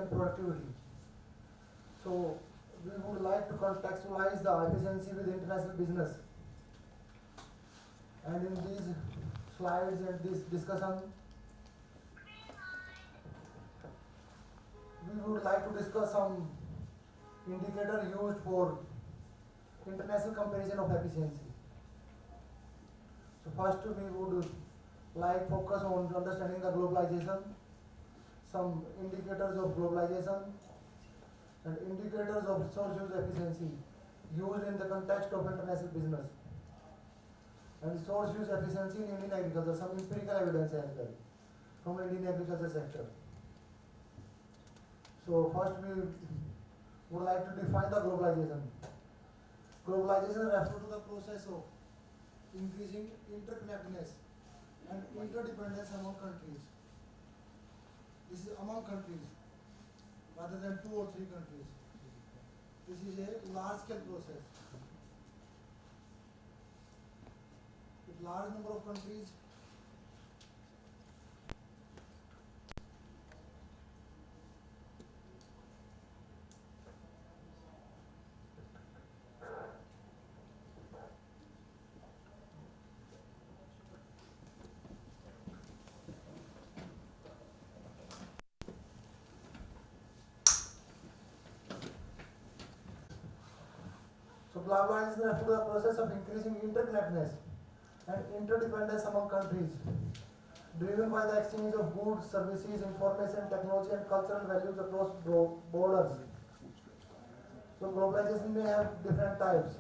and productivity. So we would like to contextualize the efficiency with international business. And in these slides and this discussion, we would like to discuss some indicator used for international comparison of efficiency. So first we would like focus on understanding the globalization, some indicators of globalization and indicators of resource use efficiency used in the context of international business. And resource use efficiency in Indian agriculture, some empirical evidence as well from Indian agriculture sector. So first we would like to define the globalization. Globalization refers to the process of increasing interconnectedness and interdependence among countries. This is among countries rather than 2 or 3 countries. This is a large scale process. With large number of countries, so globalization refers to the process of increasing interconnectedness and interdependence among countries, driven by the exchange of goods, services, information, technology, and cultural values across borders. So globalization may have different types.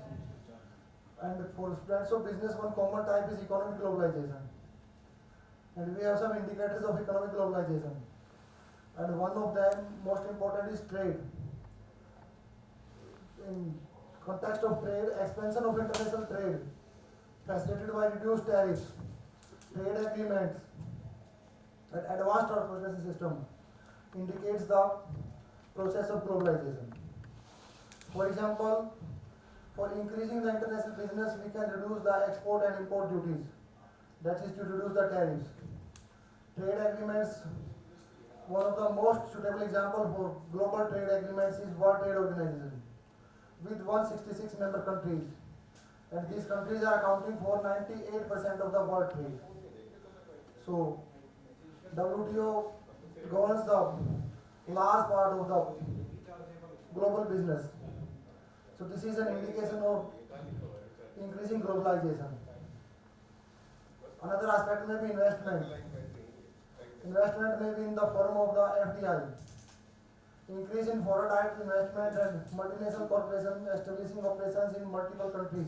And for students of business, one common type is economic globalization. And we have some indicators of economic globalization. And one of them, most important, is trade. In context of trade, expansion of international trade, facilitated by reduced tariffs, trade agreements, and advanced transportation system, indicates the process of globalization. For example, for increasing the international business, we can reduce the export and import duties. That is to reduce the tariffs. Trade agreements, one of the most suitable example for global trade agreements is World Trade Organization, with 166 member countries. And these countries are accounting for 98% of the world trade. So, WTO governs the large part of the global business. So this is an indication of increasing globalization. Another aspect may be investment. Investment may be in the form of the FDI. Increase in foreign direct investment and multinational corporations establishing operations in multiple countries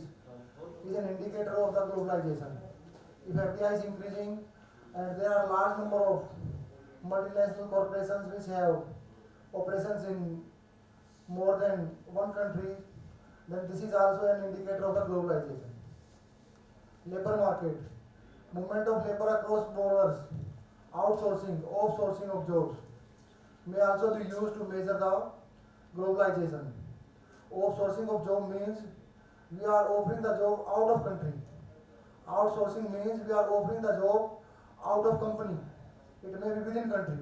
is an indicator of the globalization. If FDI is increasing and there are a large number of multinational corporations which have operations in more than one country, then this is also an indicator of the globalization. Labor market, movement of labor across borders, outsourcing, offshoring of jobs may also be used to measure the globalization. Offshoring of job means we are offering the job out of country. Outsourcing means we are offering the job out of company. It may be within country.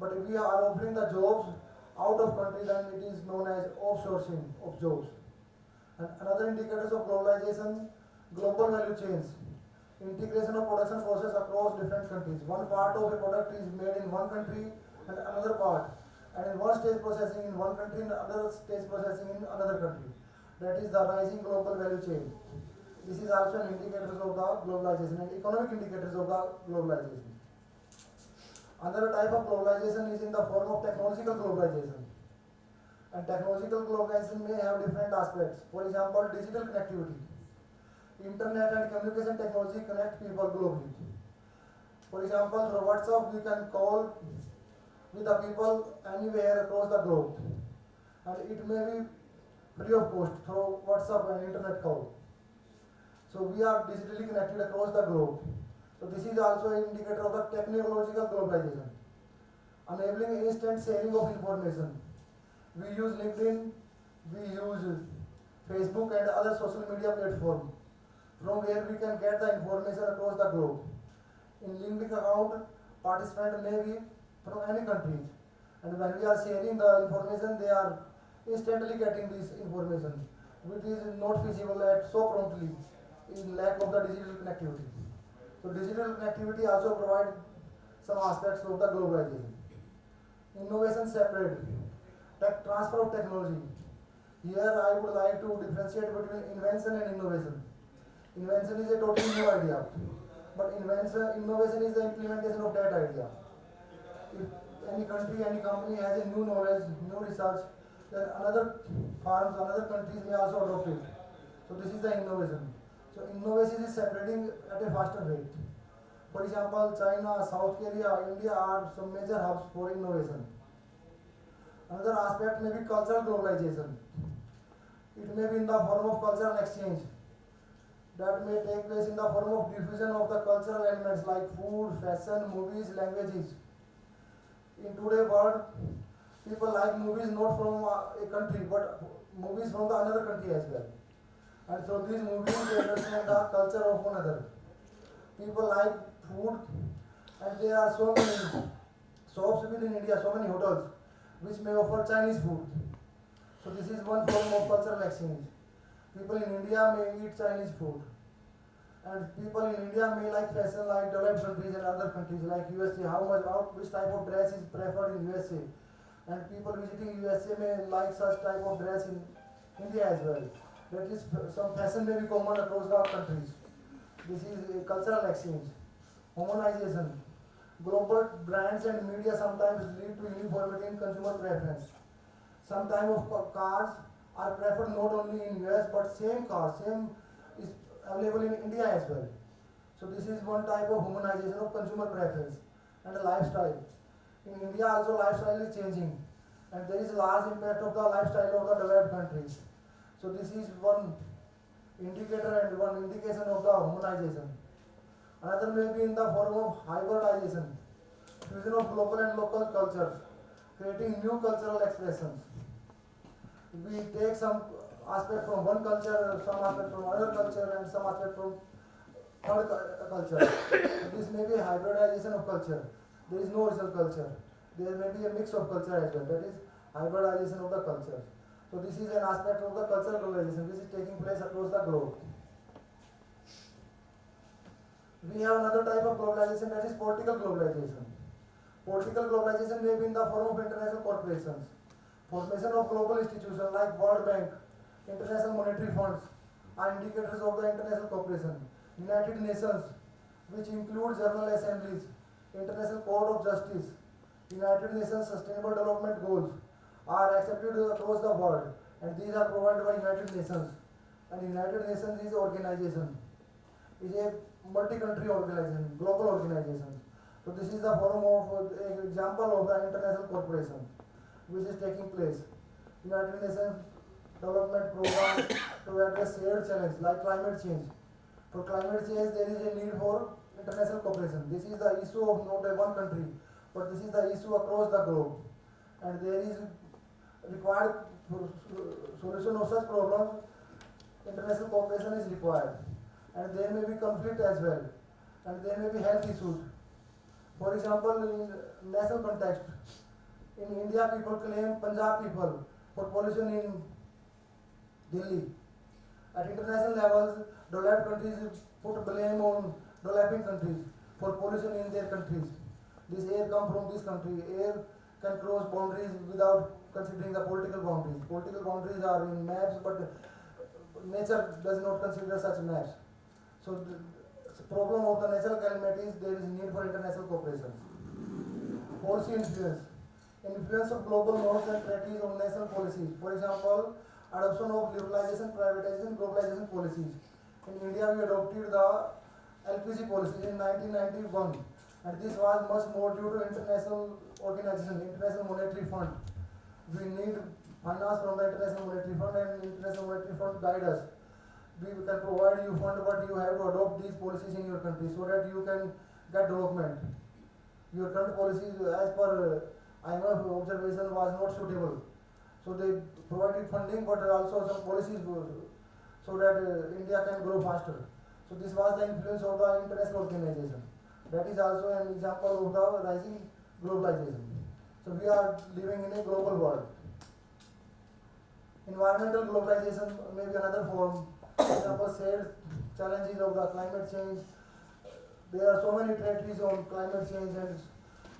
But if we are offering the jobs out of country, then it is known as offshoring of jobs. And another indicators of globalization, global value chains, integration of production process across different countries. One part of a product is made in one country and another part, and in one stage processing in one country and another stage processing in another country. That is the rising global value chain. This is also an indicators of the globalization and economic indicators of the globalization. Another type of globalization is in the form of technological globalization. And technological globalization may have different aspects. For example, digital connectivity. Internet and communication technology connect people globally. For example, through WhatsApp we can call with the people anywhere across the globe. And it may be free of cost through WhatsApp and internet call. So we are digitally connected across the globe. So this is also an indicator of the technological globalization. Enabling instant sharing of information. We use LinkedIn, we use Facebook and other social media platforms from where we can get the information across the globe. In LinkedIn account, participant may be from any country And when we are sharing the information, they are instantly getting this information, which is not feasible at so promptly in lack of the digital connectivity. So digital connectivity also provides some aspects of the globalization. Innovation separate, tech transfer of technology. Here I would like to differentiate between invention and innovation. Invention is a totally new idea, but innovation is the implementation of that idea. If any country, any company has a new knowledge, new research, then another farms, another countries may also adopt it. So this is the innovation. So innovation is separating at a faster rate. For example, China, South Korea, India are some major hubs for innovation. Another aspect may be cultural globalization. It may be in the form of cultural exchange that may take place in the form of diffusion of the cultural elements like food, fashion, movies, languages. In today's world, people like movies not from a country but movies from the another country as well. And so these movies they understand the culture of one another. People like food, and there are so many shops within India, so many hotels which may offer Chinese food. So this is one form of cultural exchange. People in India may eat Chinese food, and people in India may like fashion like developed countries and other countries like USA. Which type of dress is preferred in USA, and people visiting USA may like such type of dress in India as well. That is, some fashion may be common across the countries. This is a cultural exchange. Homogenization. Global brands and media sometimes lead to uniformity in consumer preference. Some type of cars are preferred not only in US but same is available in India as well. So this is one type of homogenization of consumer preference and lifestyle. In India also lifestyle is changing, and there is a large impact of the lifestyle of the developed countries. So this is one indicator and one indication of the homogenization. Another may be in the form of hybridization, fusion of global and local cultures, creating new cultural expressions. We take some aspect from one culture, some aspect from other culture, and some aspect from third culture. This may be hybridization of culture. There is no original culture. There may be a mix of culture as well. That is hybridization of the culture. So this is an aspect of the cultural globalization which is taking place across the globe. We have another type of globalization, that is political globalization. Political globalization may be in the form of international corporations. Formation of global institutions like World Bank, International Monetary Funds are indicators of the international cooperation. United Nations, which include General Assemblies, International Court of Justice, United Nations Sustainable Development Goals are accepted across the world, and these are provided by United Nations. And United Nations is organization, is a multi-country organization, global organization. So this is the form of an example of the international corporation which is taking place. United Nations development programs to address shared challenges like climate change. For climate change, there is a need for international cooperation. This is the issue of not one country, but this is the issue across the globe. And there is required solution of such problems, international cooperation is required. And there may be conflict as well. And there may be health issues. For example, in national context, in India people claim Punjab people for pollution in Delhi. At international levels, developed countries put blame on developing countries for pollution in their countries. This air comes from this country. Air can cross boundaries without considering the political boundaries. Political boundaries are in maps, but nature does not consider such maps. So the problem of the natural calamity is there is need for international cooperation. Policy influence. Influence of global norms and treaties on national policies. For example, adoption of liberalization, privatization, globalization policies. In India, we adopted the LPG policy in 1991, and this was much more due to international organization, International Monetary Fund. We need finance from the International Monetary Fund, and International Monetary Fund guide us. We can provide you fund, but you have to adopt these policies in your country so that you can get development. Your current policies, as per IMF observation, was not suitable. So they provided funding, but also some policies so that India can grow faster. So this was the influence of the international organization. That is also an example of the rising globalization. So we are living in a global world. Environmental globalization may be another form. For example, shared challenges of the climate change. There are so many treaties on climate change, and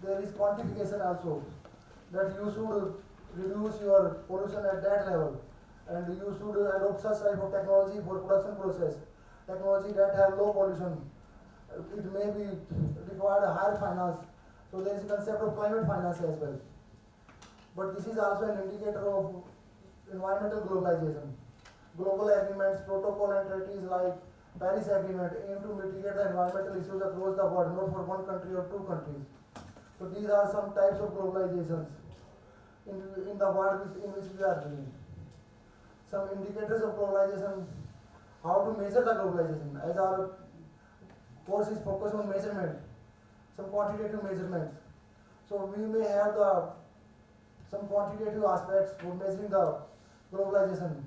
there is quantification also that you should reduce your pollution at that level, and you should adopt such type of technology for production process, technology that have low pollution. It may be required a higher finance. So there is a concept of climate finance as well. But this is also an indicator of environmental globalization. Global agreements, protocol and treaties like Paris Agreement aim to mitigate the environmental issues across the world, not for one country or two countries. So these are some types of globalizations in the world in which we are living. Some indicators of globalization, how to measure the globalization. As our course is focused on measurement, some quantitative measurements. So we may have some quantitative aspects for measuring the globalization.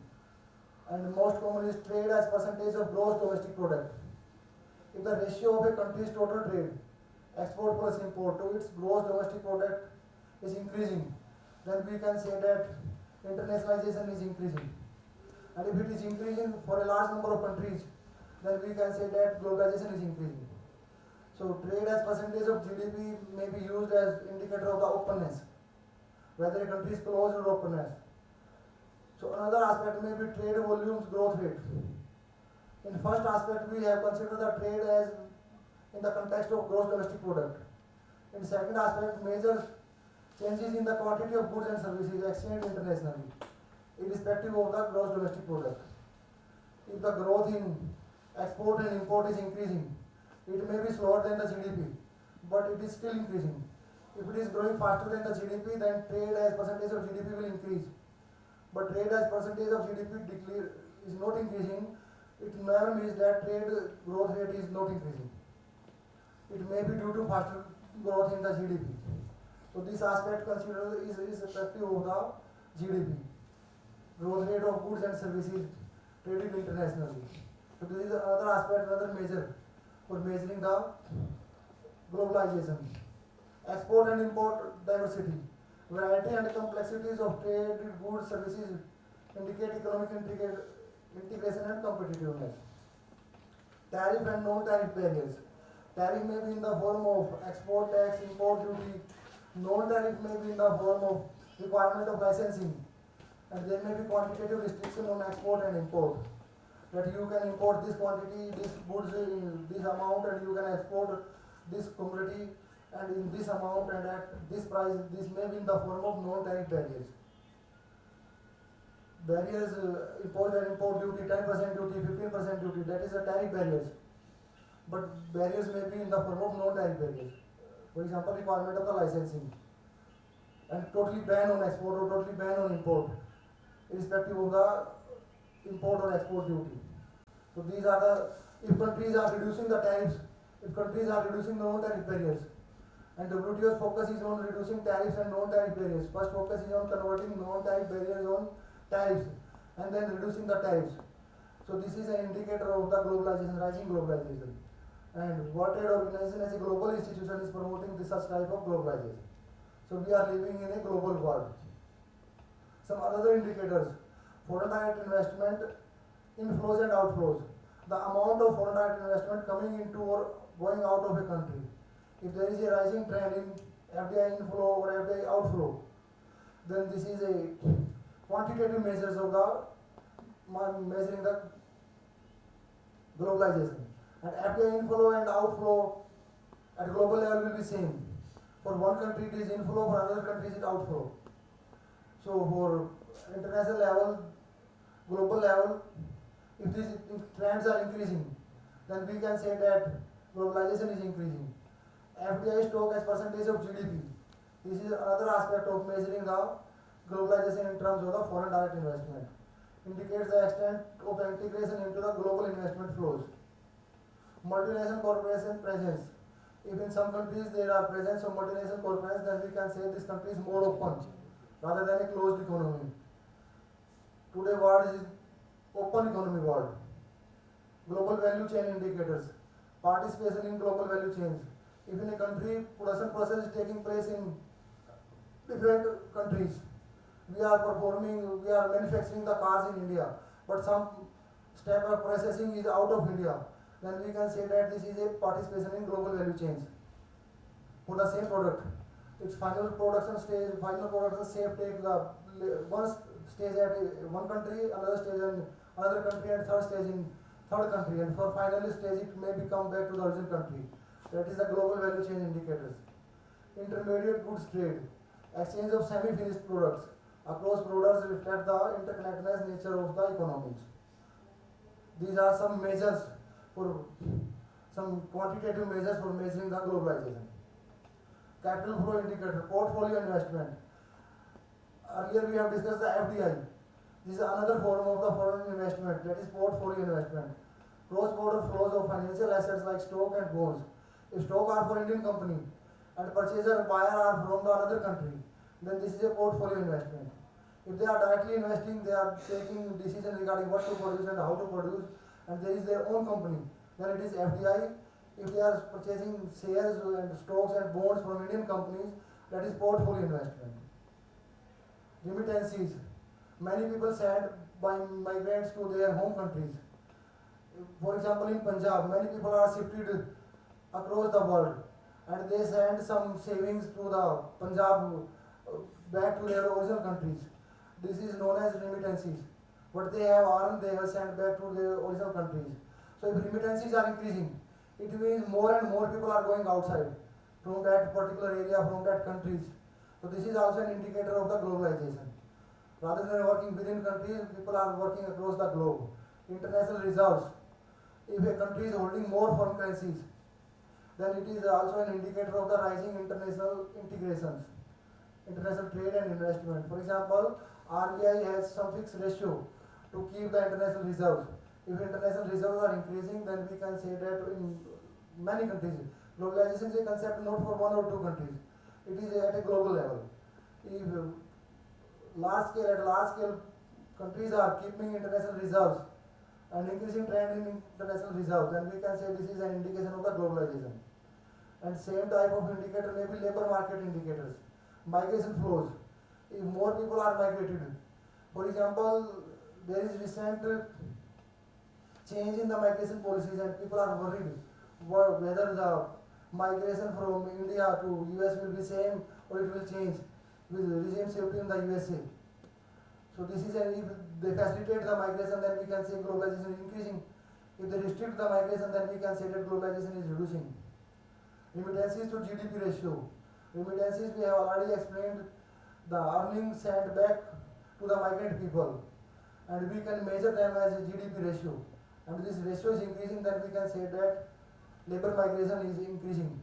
And most common is trade as percentage of gross domestic product. If the ratio of a country's total trade, export plus import, to its gross domestic product is increasing, then we can say that internationalization is increasing. And if it is increasing for a large number of countries, then we can say that globalization is increasing. So trade as percentage of GDP may be used as indicator of the openness, whether a country is closed or openness. So another aspect may be trade volumes growth rate. In first aspect, we have considered the trade as in the context of gross domestic product. In second aspect, measures changes in the quantity of goods and services exchanged internationally, irrespective of the gross domestic product. If the growth in export and import is increasing, it may be slower than the GDP, but it is still increasing. If it is growing faster than the GDP, then trade as percentage of GDP will increase. But trade as percentage of GDP is not increasing, it never means that trade growth rate is not increasing. It may be due to faster growth in the GDP. So this aspect considered is effective of the GDP, growth rate of goods and services traded internationally. So this is another aspect, another measure for measuring the globalization. Export and import diversity. Variety and complexities of traded goods services indicate economic integration and competitiveness. Tariff and non-tariff barriers. Tariff may be in the form of export tax, import duty. Non-tariff may be in the form of requirement of licensing. And there may be quantitative restriction on export and import. That you can import this quantity, this goods in this amount, and you can export this commodity and in this amount and at this price. This may be in the form of non-tariff barriers. Barriers, import and import duty, 10% duty, 15% duty, that is a tariff barriers. But barriers may be in the form of non-tariff barriers. For example, requirement of the licensing. And totally ban on export or totally ban on import, irrespective of the import or export duty. So these are the, if countries are reducing the tariffs, if countries are reducing the non-tariff barriers, and WTO's focus is on reducing tariffs and non-tariff barriers. First focus is on converting non-tariff barriers on tariffs and then reducing the tariffs. So this is an indicator of the globalization, rising globalization. And World Trade Organization as a global institution is promoting this such type of globalization. So we are living in a global world. Some other indicators: foreign direct investment, inflows and outflows. The amount of foreign direct investment coming into or going out of a country. If there is a rising trend in FDI inflow or FDI outflow, then this is a quantitative measures of the measuring the globalization. And FDI inflow and outflow at global level will be same. For one country it is inflow, for another country it is outflow. So for international level, global level, if these trends are increasing, then we can say that globalization is increasing. FDI stock as percentage of GDP. This is another aspect of measuring the globalization in terms of the foreign direct investment. Indicates the extent of integration into the global investment flows. Multinational corporation presence. If in some countries there are presence of multinational corporations, then we can say this country is more open rather than a closed economy. Today world is open economy world. Global value chain indicators. Participation in global value chains. If in a country production process is taking place in different countries. We are manufacturing the cars in India, but some step of processing is out of India. Then we can say that this is a participation in global value chains for the same product. Its final production shape take the one stage at one country, another stage in another country, and third stage in third country, and for final stage it may become back to the original country. That is the global value chain indicators. Intermediate goods trade, exchange of semi-finished products across borders reflect the interconnectedness nature of the economies. These are some measures for some quantitative measures for measuring the globalization. Capital flow indicator, portfolio investment. Earlier we have discussed the FDI. This is another form of the foreign investment, that is portfolio investment. Cross-border flows of financial assets like stock and bonds. If stock are for Indian company and purchaser and buyer are from the another country, then this is a portfolio investment. If they are directly investing, they are taking decision regarding what to produce and how to produce, and there is their own company, then it is FDI. If they are purchasing shares and stocks and bonds from Indian companies, that is portfolio investment. Remittances. Many people send by migrants to their home countries. For example, in Punjab, many people are shifted across the world and they send some savings to the Punjab back to their original countries. This is known as remittances. What they have earned, they have sent back to their original countries. So if remittances are increasing, it means more and more people are going outside from that particular area, from that countries. So this is also an indicator of the globalization. Rather than working within countries, people are working across the globe. International reserves. If a country is holding more foreign currencies, then it is also an indicator of the rising international integrations, international trade and investment. For example, RBI has some fixed ratio to keep the international reserves. If international reserves are increasing, then we can say that in many countries, globalization is a concept not for one or two countries. It is at a global level. If large scale, countries are keeping international reserves and increasing trend in international reserves, then we can say this is an indication of the globalization. And same type of indicator may be labor market indicators, migration flows. If more people are migrated, for example, there is recent change in the migration policies and people are worried whether the migration from India to US will be same or it will change with regime safety in the USA. So this is if they facilitate the migration, then we can say globalization is increasing. If they restrict the migration, then we can say that globalization is reducing. Remittances to GDP ratio. Remittances, we have already explained, the earnings sent back to the migrant people, and we can measure them as a GDP ratio. And this ratio is increasing, then we can say that labor migration is increasing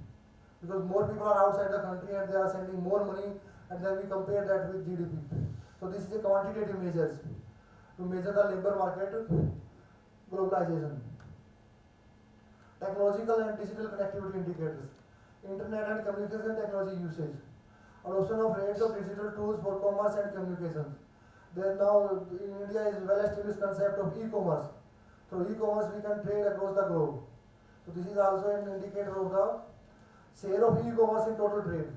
because more people are outside the country and they are sending more money, and then we compare that with GDP. So this is a quantitative measures to measure the labor market globalization. Technological and digital connectivity indicators. Internet and communication technology usage. Adoption of rates of digital tools for commerce and communications. There now in India is well established concept of e-commerce. Through e-commerce we can trade across the globe. So this is also an indicator of the share of e-commerce in total trade.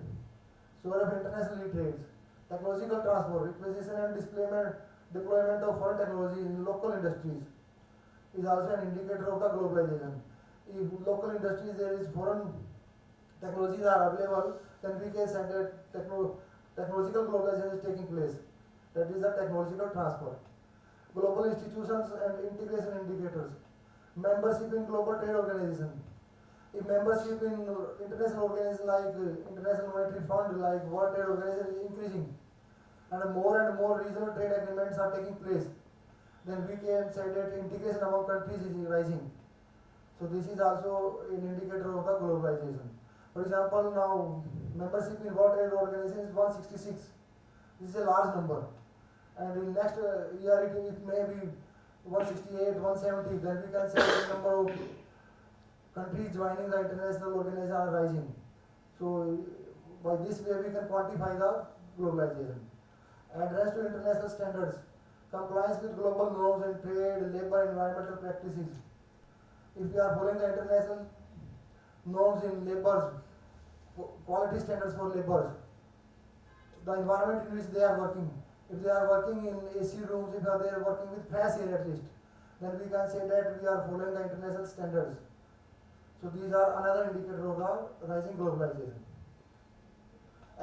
Share of international trades. Technological transfer, acquisition and deployment of foreign technology in local industries is also an indicator of the globalization. If local industries there is foreign technologies are available, then we can say that technological globalization is taking place. That is the technological transfer. Global institutions and integration indicators. Membership in global trade organization. If membership in international organizations like International Monetary Fund, like World Trade Organization is increasing, and more regional trade agreements are taking place, then we can say that integration among countries is rising. So this is also an indicator of the globalization. For example, now membership in World Trade Organization is 166. This is a large number, and in next year it may be 168, 170. Then we can say the number of countries joining the international organization are rising. So by this way we can quantify the globalization. Adherence to international standards, compliance with global norms in trade, labor, environmental practices. If we are following the international norms in labor, quality standards for labor, the environment in which they are working. If they are working in AC rooms, if they are working with fresh air at least, then we can say that we are following the international standards. So these are another indicator of the rising globalization.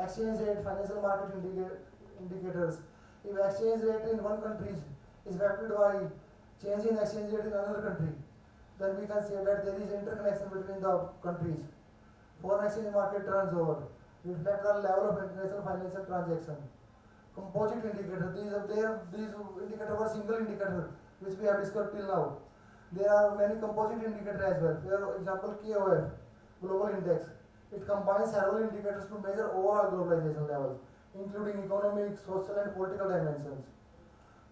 Exchange rate, financial market indicators. If exchange rate in one country is affected by change in exchange rate in another country, then we can say that there is interconnection between the countries. Foreign exchange market turnover reflect the level of international financial transaction. Composite indicator, these indicators were single indicator which we have discussed till now. There are many composite indicators as well. For example, KOF, Global Index. It combines several indicators to measure overall globalization levels, including economic, social, and political dimensions.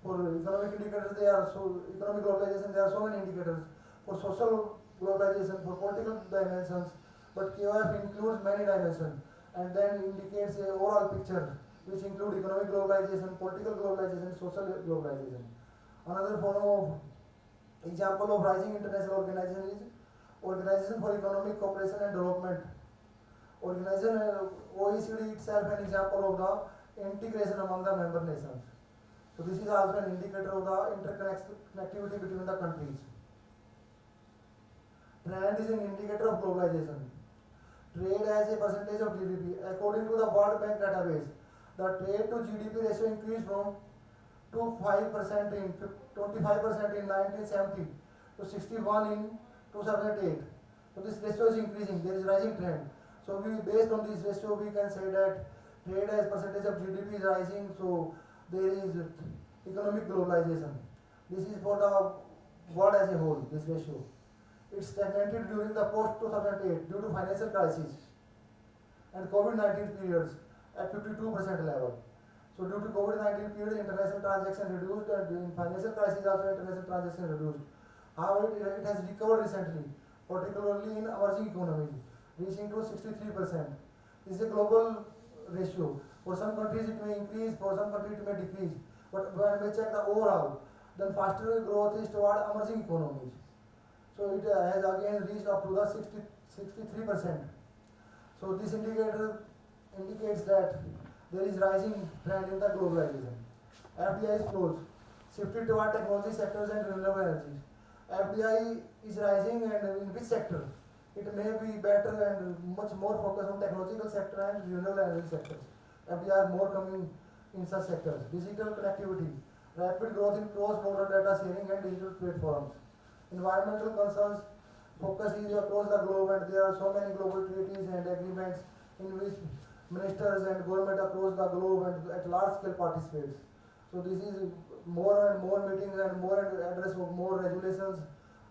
For economic indicators, economic globalization, there are so many indicators. For social globalization, for political dimensions, but KOF includes many dimensions and then indicates a overall picture which include economic globalization, political globalization, social globalization. Another form of example of rising international organization is Organization for Economic Cooperation and Development. Organization OECD itself an example of the integration among the member nations. So this is also an indicator of the interconnectivity between the countries. Trend is an indicator of globalization. Trade as a percentage of GDP. According to the World Bank database, the trade to GDP ratio increased from 25% in 1970 to 61 in 2008. So this ratio is increasing. There is rising trend. So based on this ratio, we can say that trade as percentage of GDP is rising. So there is economic globalization. This is for the world as a whole. This ratio. It stagnated during the post-2008 due to financial crisis and COVID-19 periods at 52% level. So due to COVID-19 period, international transaction reduced, and in financial crisis also international transaction reduced. However, it has recovered recently, particularly in emerging economies, reaching to 63%. This is a global ratio. For some countries it may increase, for some countries it may decrease. But when we check the overall, then faster growth is toward emerging economies. So it has again reached up to the 63%. So this indicator indicates that there is rising trend in the globalization. FDI flows shifted toward technology sectors and renewable energies. FDI is rising, and in which sector? It may be better and much more focus on technological sector and renewable energy sectors. FDI more coming in such sectors. Digital connectivity, rapid growth in cross-border data sharing and digital platforms. Environmental concerns focus is across the globe, and there are so many global treaties and agreements in which ministers and government across the globe and at large scale participates. So this is more and more meetings and more and address of more regulations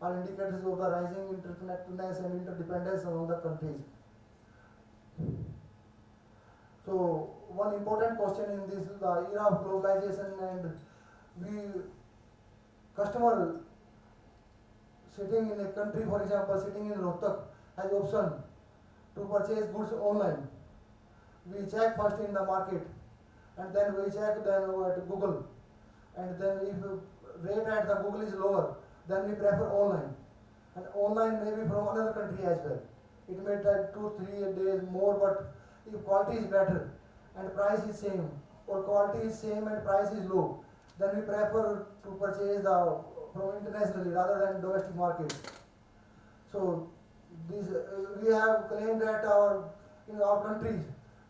are indicators of the rising interconnectedness and interdependence among the countries. So one important question in this the era of globalization, and we customer sitting in a country, for example, sitting in Rohtak, has option to purchase goods online. We check first in the market, and then we check then at Google, and then if rate at the Google is lower, then we prefer online. And online may be from another country as well. It may take 2-3 days more, but if quality is better and price is same, or quality is same and price is low, then we prefer to purchase from internationally rather than domestic market. So this we have claimed that in our countries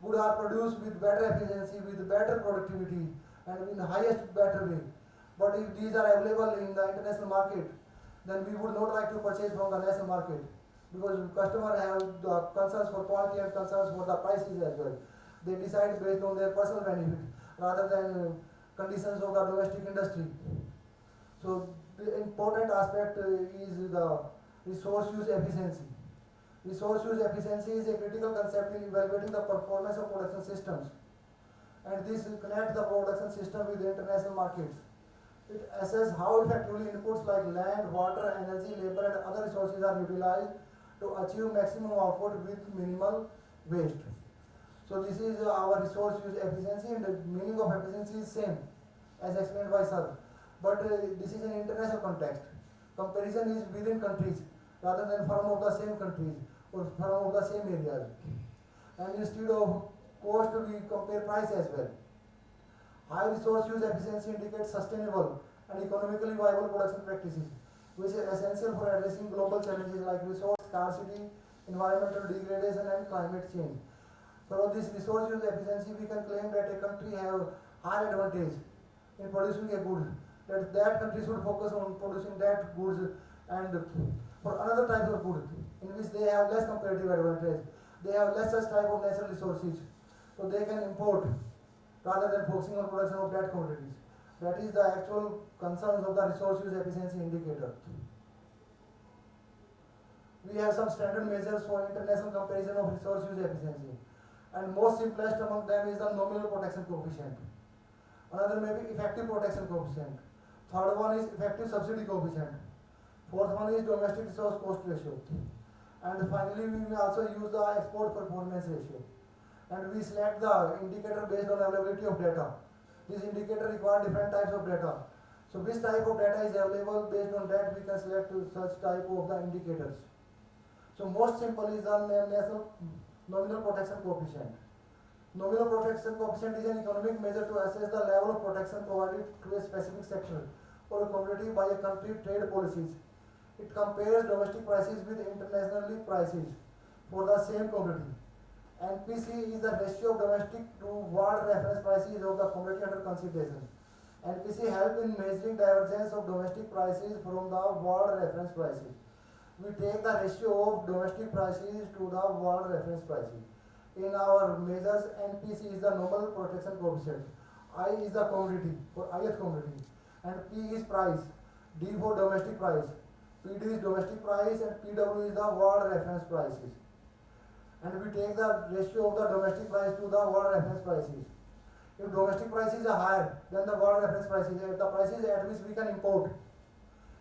goods are produced with better efficiency, with better productivity, and in the highest better way. But if these are available in the international market, then we would not like to purchase from the national market, because customers have the concerns for quality and concerns for the prices as well. They decide based on their personal benefit rather than conditions of the domestic industry. So the important aspect is the resource use efficiency. Resource use efficiency is a critical concept in evaluating the performance of production systems, and this connects the production system with the international markets. It assesses how effectively inputs like land, water, energy, labor, and other resources are utilized to achieve maximum output with minimal waste. So this is our resource use efficiency, and the meaning of efficiency is same as explained by Sir. But this is an international context. Comparison is within countries rather than from of the same countries or from of the same areas. And instead of cost, we compare price as well. High resource use efficiency indicates sustainable and economically viable production practices, which is essential for addressing global challenges like resource scarcity, environmental degradation, and climate change. For this resource use efficiency, we can claim that a country have high advantage in producing a good. That country should focus on producing that goods, and for another type of good in which they have less comparative advantage. They have less such type of natural resources, so they can import rather than focusing on production of that commodities. That is the actual concerns of the resource use efficiency indicator. We have some standard measures for international comparison of resource use efficiency, and most simplest among them is the nominal protection coefficient. Another may be effective protection coefficient. Third one is effective subsidy coefficient. Fourth one is domestic resource cost ratio. And finally, we may also use the export performance ratio. And we select the indicator based on availability of data. This indicator requires different types of data. So which type of data is available, based on that we can select such type of the indicators. So most simple is the national nominal protection coefficient. Nominal protection coefficient is an economic measure to assess the level of protection provided to a specific sector or a commodity by a country's trade policies. It compares domestic prices with international prices for the same commodity. NPC is the ratio of domestic to world reference prices of the commodity under consideration. NPC help in measuring divergence of domestic prices from the world reference prices. We take the ratio of domestic prices to the world reference prices. In our measures, NPC is the nominal protection coefficient. I is the commodity for ith commodity, and P is price. D for domestic price. PD is domestic price, and PW is the world reference prices. And we take the ratio of the domestic price to the world reference prices. If domestic prices are higher than the world reference prices, the prices at which we can import.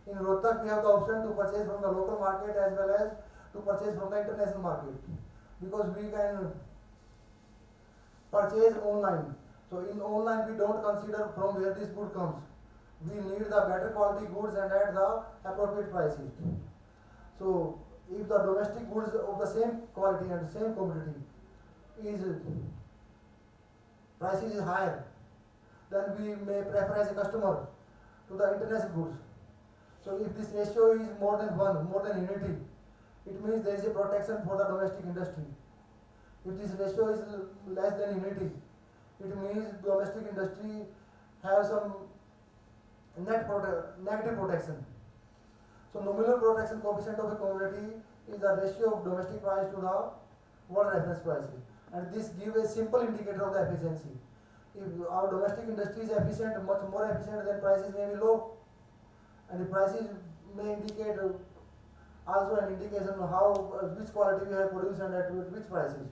In Rohtak, we have the option to purchase from the local market as well as to purchase from the international market, because we can purchase online. So in online, we don't consider from where this good comes. We need the better quality goods and at the appropriate prices. So if the domestic goods of the same quality and same commodity is prices is higher, then we may prefer as a customer to the international goods. So if this ratio is more than one, more than unity, it means there is a protection for the domestic industry. If this ratio is less than unity, it means domestic industry have some negative protection. So nominal protection coefficient of a commodity is the ratio of domestic price to the world reference prices, and this gives a simple indicator of the efficiency. If our domestic industry is efficient, much more efficient, then prices may be low, and the prices may indicate also an indication of how which quality we have produced and at which prices.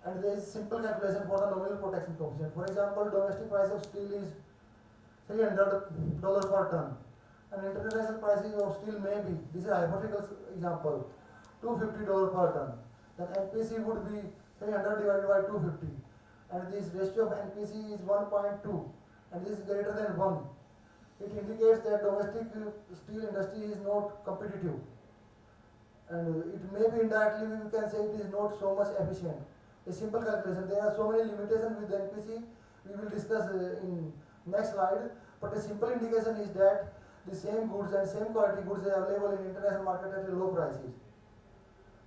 And there is simple calculation for the nominal protection coefficient. For example, domestic price of steel is $300 per ton, and international prices of steel may be, this is a hypothetical example, $250 per ton. Then NPC would be 300 divided by 250, and this ratio of NPC is 1.2, and this is greater than 1. It indicates that domestic steel industry is not competitive, and it may be indirectly we can say it is not so much efficient. A simple calculation. There are so many limitations with the NPC. We will discuss in next slide. But a simple indication is that the same goods and same quality goods are available in international market at low prices.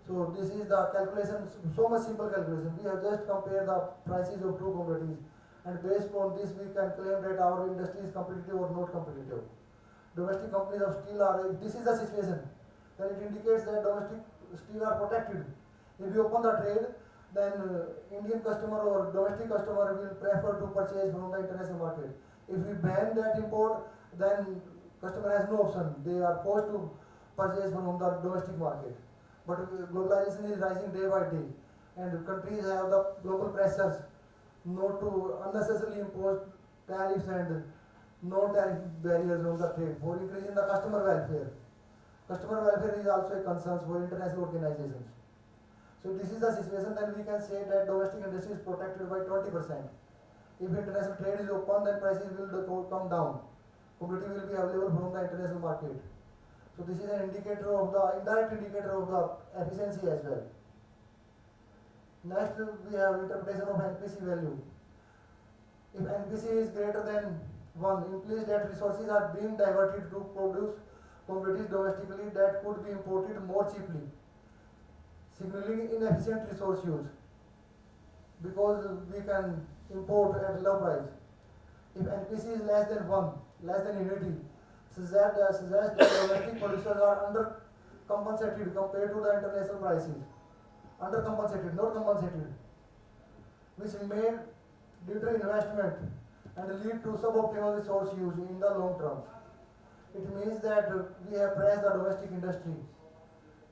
So this is the calculation. So much simple calculation. We have just compared the prices of two commodities, and based on this we can claim that our industry is competitive or not competitive. Domestic companies of steel are, if this is the situation, then it indicates that domestic steel are protected. If we open the trade, then Indian customer or domestic customer will prefer to purchase from the international market. If we ban that import, then customer has no option. They are forced to purchase from the domestic market. But globalization is rising day by day, and countries have the global pressures not to unnecessarily impose tariffs and no tariff barriers on the trade for increasing the customer welfare. Customer welfare is also a concern for international organizations. So this is the situation, then we can say that domestic industry is protected by 20%. If international trade is open, then prices will come down. Commodity will be available from the international market. So this is an indicator of the indirect indicator of the efficiency as well. Next, we have interpretation of NPC value. If NPC is greater than 1, implies that resources are being diverted to produce commodities domestically that could be imported more cheaply, signaling inefficient resource use because we can import at low price. If NPC is less than 1, less than unity, suggests that domestic producers are undercompensated compared to the international prices. Undercompensated, not compensated, which may deter investment and lead to suboptimal resource use in the long term. It means that we have pressed the domestic industry,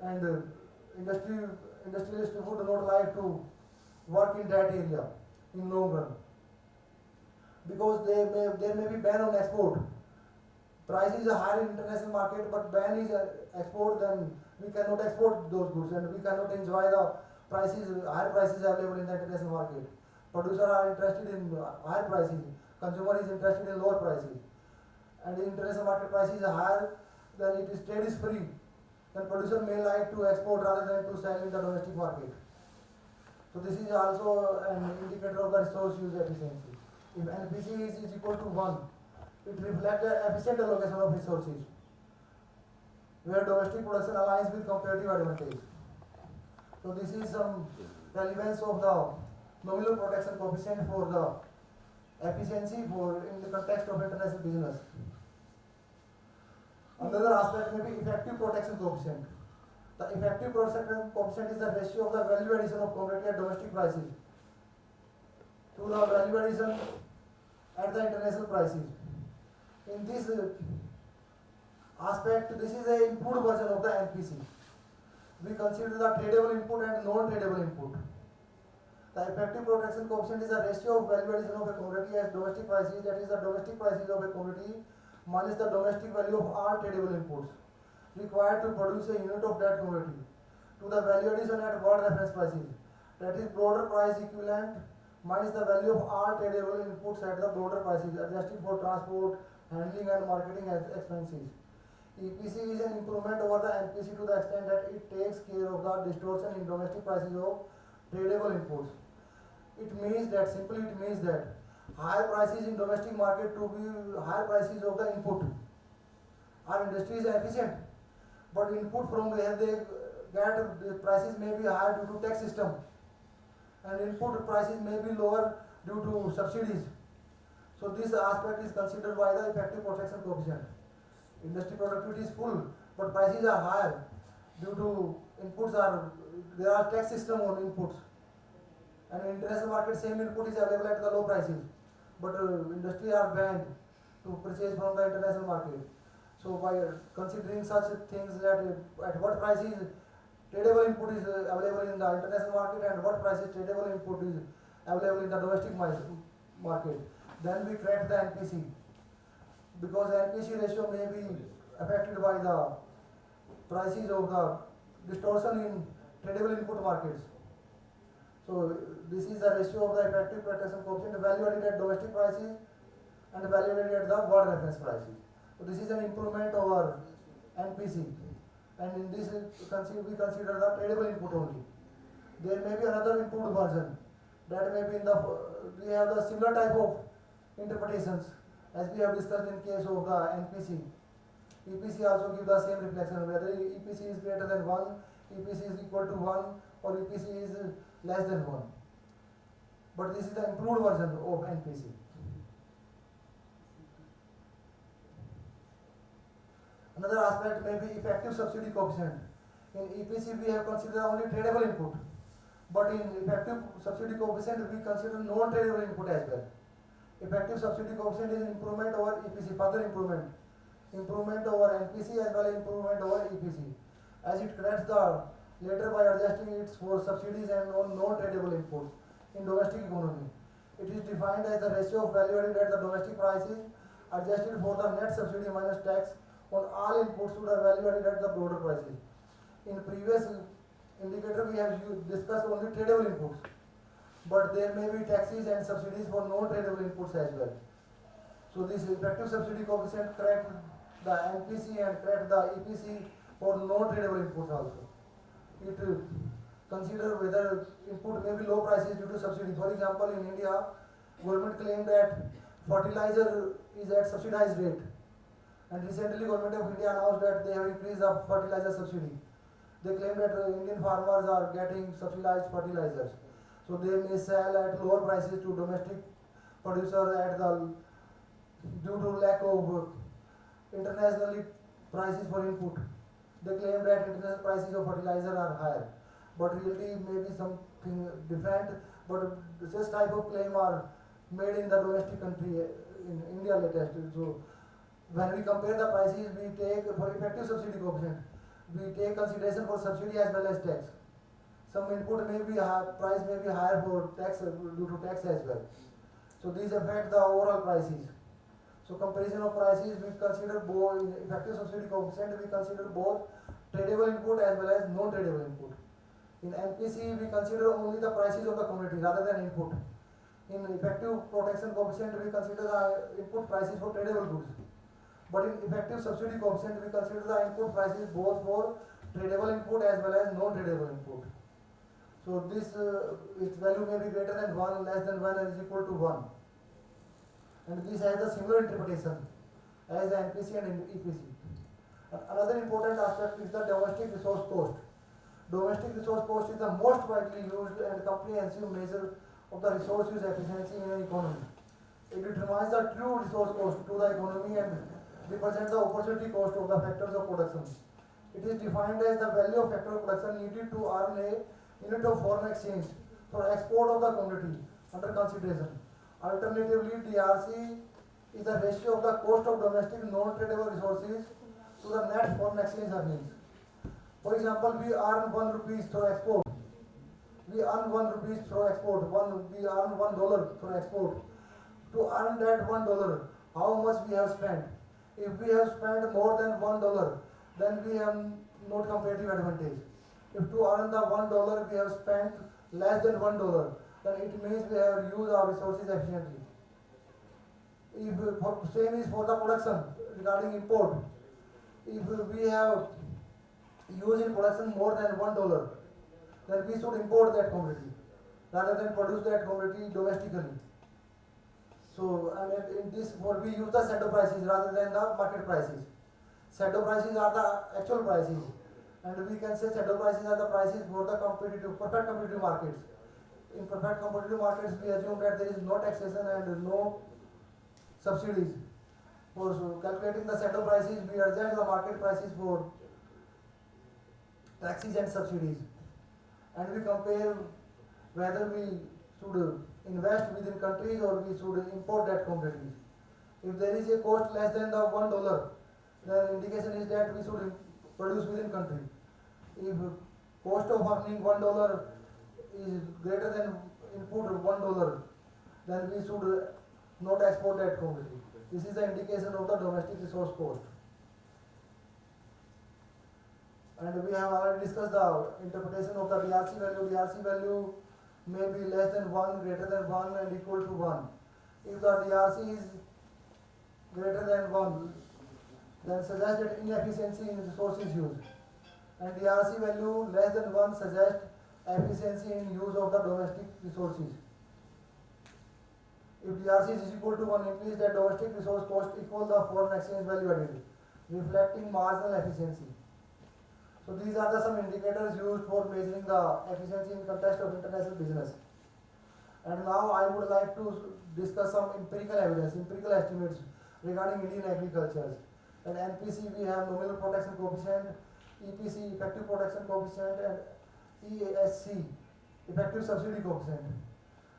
and industrialists would not like to work in that area in long run because there may be ban on export. Price is higher in international market, but ban is export, then we cannot export those goods and we cannot enjoy the higher prices available in the international market. Producers are interested in higher prices, consumer is interested in lower prices, and the international market price is higher, then trade is free, then producer may like to export rather than to sell in the domestic market. So this is also an indicator of the resource use efficiency. If NPC is equal to 1, it reflects the efficient allocation of resources, where domestic production aligns with comparative advantage. So this is some relevance of the nominal protection coefficient for the efficiency in the context of international business. Another aspect may be effective protection coefficient. The effective protection coefficient is the ratio of the value addition of commodity at domestic prices to the value addition at the international prices. In this aspect, this is a improved version of the NPC. We consider the tradable input and non-tradable input. The effective protection coefficient is the ratio of value addition of a commodity as domestic prices, that is the domestic prices of a commodity minus the domestic value of all tradable inputs required to produce a unit of that commodity to the value addition at world reference prices, that is broader price equivalent minus the value of all tradable inputs at the broader prices adjusted for transport, handling and marketing expenses. EPC is an improvement over the NPC to the extent that it takes care of the distortion in domestic prices of tradable inputs. It means that higher prices in domestic market to be higher prices of the input. Our industry is efficient, but input from where they get the prices may be higher due to tax system, and input prices may be lower due to subsidies. So this aspect is considered by the effective protection coefficient. Industry productivity is full, but prices are higher due to there are tax system on inputs. And in international market, same input is available at the low prices, but industry are banned to purchase from the international market. So by considering such things that at what prices tradable input is available in the international market and what prices tradable input is available in the domestic market, then we create the NPC, because the NPC ratio may be affected by the prices of the distortion in tradable input markets. So this is the ratio of the effective protection coefficient evaluated at domestic prices and evaluated at the world reference prices. So this is an improvement over NPC, and in this we consider the tradable input only. There may be another improved version that may be we have the similar type of interpretations as we have discussed in case of the NPC. EPC also gives the same reflection, whether EPC is greater than 1, EPC is equal to 1, or EPC is less than 1. But this is the improved version of NPC. Another aspect may be effective subsidy coefficient. In EPC we have considered only tradable input, but in effective subsidy coefficient we consider non-tradable input as well. Effective subsidy coefficient is an improvement over EPC, further improvement over NPC as well as improvement over EPC, as it corrects the later by adjusting it for subsidies and non-tradable inputs in domestic economy. It is defined as the ratio of value added at the domestic prices adjusted for the net subsidy minus tax on all inputs to the value added at the broader prices. In previous indicator we have discussed only tradable inputs, but there may be taxes and subsidies for non-tradable inputs as well. So this effective subsidy coefficient correct the NPC and correct the EPC for non-tradable inputs also. It consider whether input may be low prices due to subsidy. For example, in India, government claimed that fertilizer is at subsidized rate, and recently government of India announced that they have increased the fertilizer subsidy. They claim that Indian farmers are getting subsidized fertilizers, so they may sell at lower prices to domestic producer at the due to lack of internationally prices for input. They claim that international prices of fertilizer are higher, but reality may be something different. But this type of claim are made in the domestic country in India latest. So when we compare the prices, we take for effective subsidy coefficient, we take consideration for subsidy as well as tax. Some input may be high, price may be higher for tax due to tax as well. So these affect the overall prices. So comparison of prices, we consider both in effective subsidy coefficient, we consider both tradable input as well as non-tradable input. In NPC, we consider only the prices of the commodity rather than input. In effective protection coefficient, we consider the input prices for tradable goods. But in effective subsidy coefficient, we consider the input prices both for tradable input as well as non-tradable input. So this its value may be greater than 1, less than 1, and is equal to 1. And this has a similar interpretation as the NPC and EPC. Another important aspect is the domestic resource cost. Domestic resource cost is the most widely used and comprehensive measure of the resource use efficiency in an economy. It determines the true resource cost to the economy and represents the opportunity cost of the factors of production. It is defined as the value of factor of production needed to earn a unit of foreign exchange for export of the commodity under consideration. Alternatively, DRC is the ratio of the cost of domestic non-tradable resources to the net foreign exchange earnings. For example, we earn 1 rupees through export. We earn 1 rupees through export. We earn $1 through export. To earn that $1, how much we have spent? If we have spent more than $1, then we have not competitive advantage. If to earn the $1 we have spent less than $1, then it means we have used our resources efficiently. If same is for the production regarding import. If we have used in production more than $1, then we should import that commodity rather than produce that commodity domestically. So, and in this, for we use the shadow prices rather than the market prices. Shadow prices are the actual prices, and we can say shadow prices are the prices for the perfect competitive markets. In perfect competitive markets, we assume that there is no taxation and no subsidies. For calculating the shadow prices, we adjust the market prices for taxes and subsidies, and we compare whether we should invest within countries or we should import that commodity. If there is a cost less than the $1, the indication is that we should produce within country. If cost of earning $1 is greater than input of $1, then we should not export that commodity. This is the indication of the domestic resource cost. And we have already discussed the interpretation of the DRC value. DRC value may be less than 1, greater than 1, and equal to 1. If the DRC is greater than 1, then suggests that inefficiency in resources use. And DRC value less than 1 suggests efficiency in use of the domestic resources. If DRC is equal to 1, it means that domestic resource cost equal the foreign exchange value added, reflecting marginal efficiency. So these are some indicators used for measuring the efficiency in context of international business. And now I would like to discuss some empirical evidence, empirical estimates regarding Indian agriculture. At NPC we have nominal protection coefficient, EPC effective protection coefficient, and EASC effective subsidy coefficient.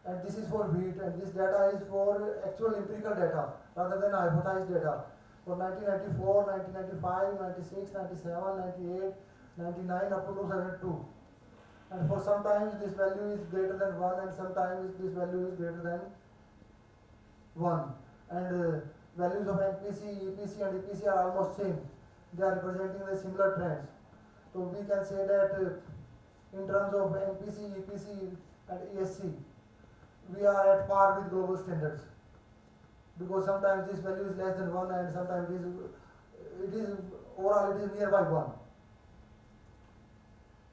And this is for wheat, and this data is for actual empirical data rather than hypothesized data for 1994, 1995, 96, 97, 98, 99 up to 2002. And for sometimes this value is greater than 1, and sometimes this value is greater than 1. And values of NPC, EPC and EPC are almost same. They are representing the similar trends. So we can say that in terms of NPC, EPC and ESC, we are at par with global standards. Because sometimes this value is less than 1 and sometimes it is overall it is nearby 1.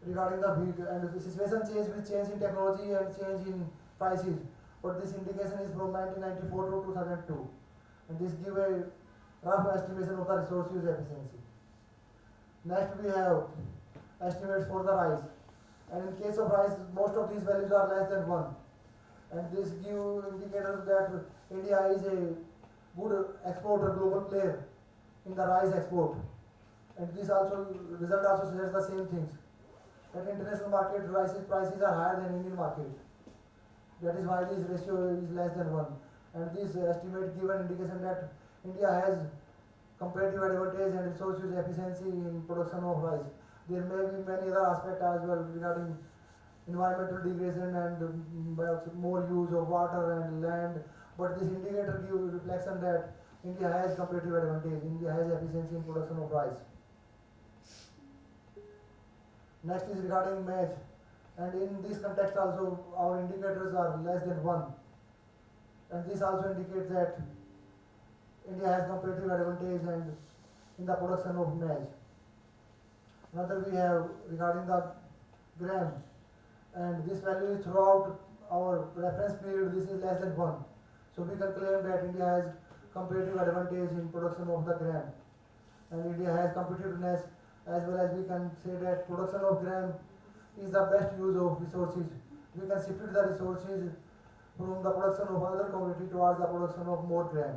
regarding the wheat, and the situation change with change in technology and change in prices. But this indication is from 1994 to 2002, and this give a rough estimation of the resource use efficiency. Next we have estimates for the rice, and in case of rice, most of these values are less than 1, and this give indicators that India is a good exporter, global player in the rice export, and this also result also suggests the same things, that international market rice prices are higher than Indian market. That is why this ratio is less than 1, and this estimate give an indication that India has comparative advantage and resource use efficiency in production of rice. There may be many other aspects as well regarding environmental degradation and more use of water and land, but this indicator gives reflection that India has comparative advantage, India has efficiency in production of rice. Next is regarding maize, and in this context also our indicators are less than 1, and this also indicates that India has comparative advantage and in the production of maize. Another we have regarding the gram, and this value is throughout our reference period, this is less than 1. So we can claim that India has comparative advantage in production of the gram, and India has competitiveness, as well as we can say that production of gram is the best use of resources. We can shift the resources from the production of other commodity towards the production of more gram,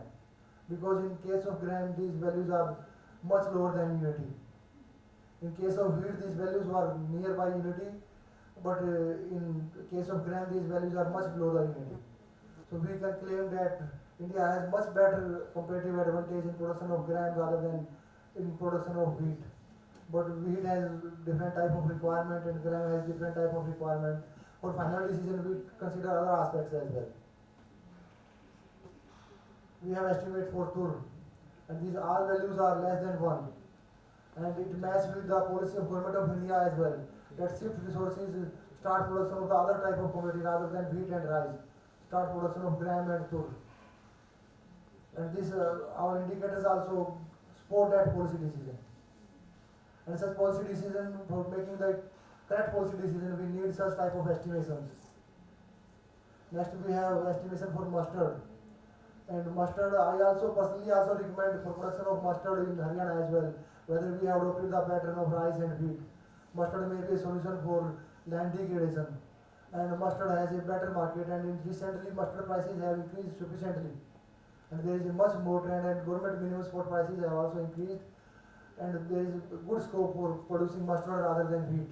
because in case of gram these values are much lower than unity. In case of wheat these values were nearby unity, but in case of gram these values are much below the unity. So we can claim that India has much better comparative advantage in production of gram rather than in production of wheat. But wheat has different type of requirement and gram has different type of requirement. For final decision we consider other aspects as well. We have estimate for tur, and these all values are less than 1, and it matches with the policy of Government of India as well, that shift resources, start production of the other type of commodity rather than wheat and rice, start production of gram and tur. And this our indicators also support that policy decision. And such policy decision, for making the correct policy decision, we need such type of estimations. Next we have estimation for mustard. And mustard, I also personally also recommend for production of mustard in Haryana as well, whether we have adopted the pattern of rice and wheat. Mustard may be a solution for land degradation, and mustard has a better market, and recently mustard prices have increased sufficiently, and there is a much more trend, and government minimum spot prices have also increased, and there is a good scope for producing mustard rather than wheat.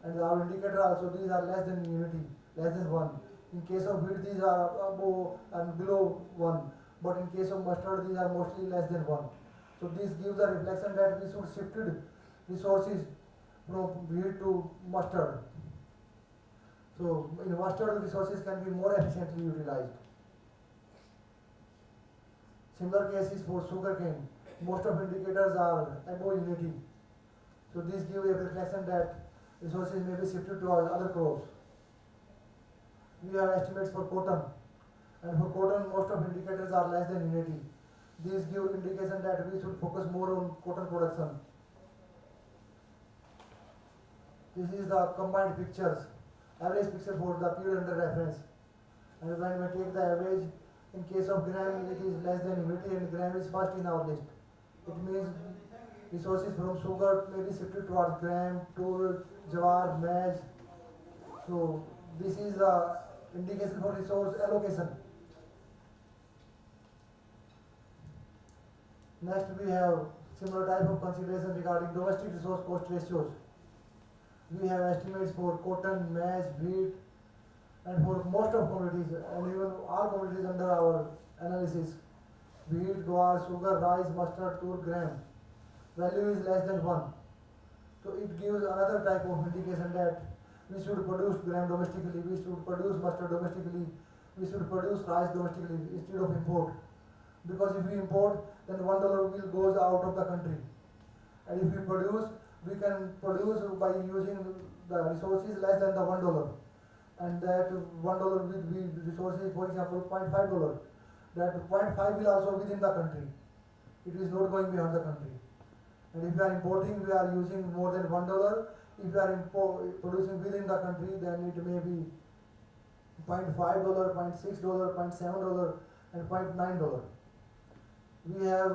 And our indicator also, these are less than unity, less than 1. In case of wheat these are above and below 1, but in case of mustard these are mostly less than 1. So this gives a reflection that we should shift resources from wheat to mustard. So in mustard resources can be more efficiently utilized. Similar cases for sugarcane. Most of indicators are above unity. So this gives a reflection that resources may be shifted to other crops. We have estimates for cotton, and for cotton most of indicators are less than unity. These give indication that we should focus more on cotton production. This is the combined pictures, average picture for the period under reference. And when we take the average, in case of gram it is less than unity, and gram is first in our list. It means resources from sugar may be shifted towards gram, tur, jawar, maize. So this is the indication for resource allocation. Next we have similar type of consideration regarding domestic resource cost ratios. We have estimates for cotton, maize, wheat, and for most of commodities, and even all commodities under our analysis, wheat, guar, sugar, rice, mustard, tur, gram, value is less than 1. So it gives another type of indication that we should produce gram domestically, we should produce mustard domestically, we should produce rice domestically instead of import. Because if we import, then $1 will goes out of the country, and if we produce, we can produce by using the resources less than the $1, and that $1 will be resources, for example, $0.5. That 0.5 will also within the country. It is not going beyond the country. And if we are importing, we are using more than $1, If you are producing within the country, then it may be $0.5, $0.6, $0.7, and $0.9. We have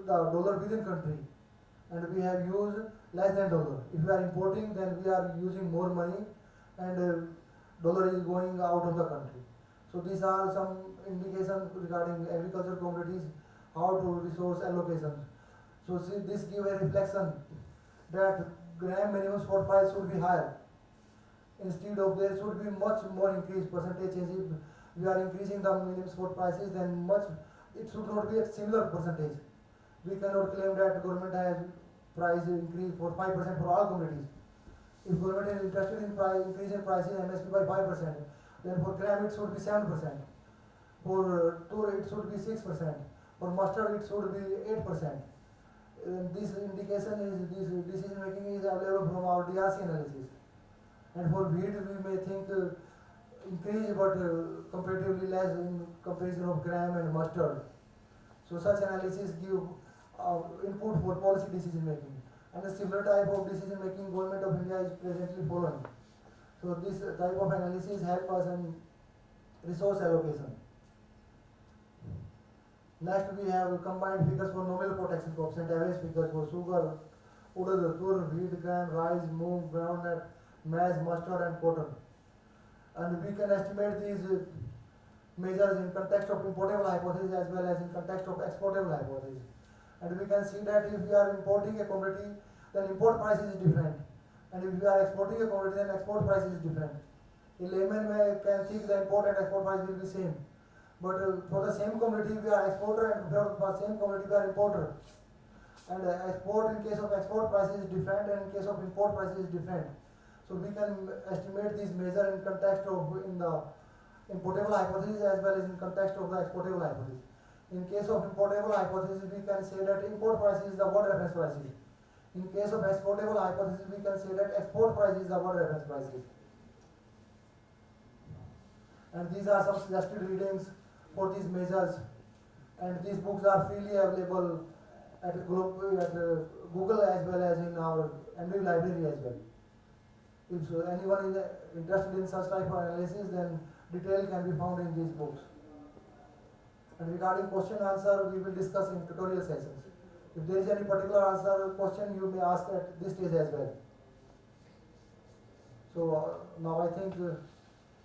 the dollar within country, and we have used less than dollar. If we are importing, then we are using more money, and dollar is going out of the country. So these are some indications regarding agriculture commodities, how to resource allocation. So see, this give a reflection that gram minimum spot price should be higher. Instead of there should be much more increased percentages. If we are increasing the minimum spot prices, then much it should not be a similar percentage. We cannot claim that government has price increase for 5% for all commodities. If government is interested in increasing prices MSP by 5%, then for gram it should be 7%. For tour it should be 6%. For mustard it should be 8%. This indication is, this decision making is available from our DRC analysis. And for wheat we may think increase, but comparatively less in comparison of gram and mustard. So such analysis give input for policy decision making. And a similar type of decision making government of India is presently following. So this type of analysis help us in resource allocation. Next we have combined figures for nominal protection crops and average figures for sugar, urad, tur, wheat, gram, rice, moong, groundnut, maize, mustard and cotton. And we can estimate these measures in context of importable hypothesis as well as in context of exportable hypothesis. And we can see that if we are importing a commodity, then import price is different. And if we are exporting a commodity, then export price is different. A layman can think the import and export price will be same. But for the same commodity we are exporter, and for the same commodity we are importer. And export, in case of export price is different, and in case of import price is different. So we can estimate this measure in context of in the importable hypothesis as well as in context of the exportable hypothesis. In case of importable hypothesis, we can say that import price is the world reference prices. In case of exportable hypothesis, we can say that export price is the world reference prices. And these are some suggested readings for these measures, and these books are freely available at Google as well as in our MD library as well. If anyone is interested in such type of analysis, then detail can be found in these books. And regarding question answer, we will discuss in tutorial sessions. If there is any particular answer question, you may ask at this stage as well. So now I think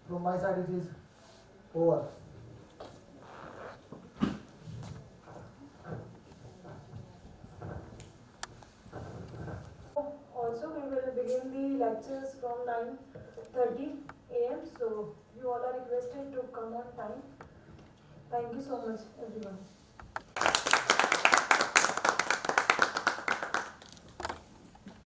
from my side it is over. Also, we will begin the lectures from 9:30 a.m. So you all are requested to come on time. Thank you so much, everyone.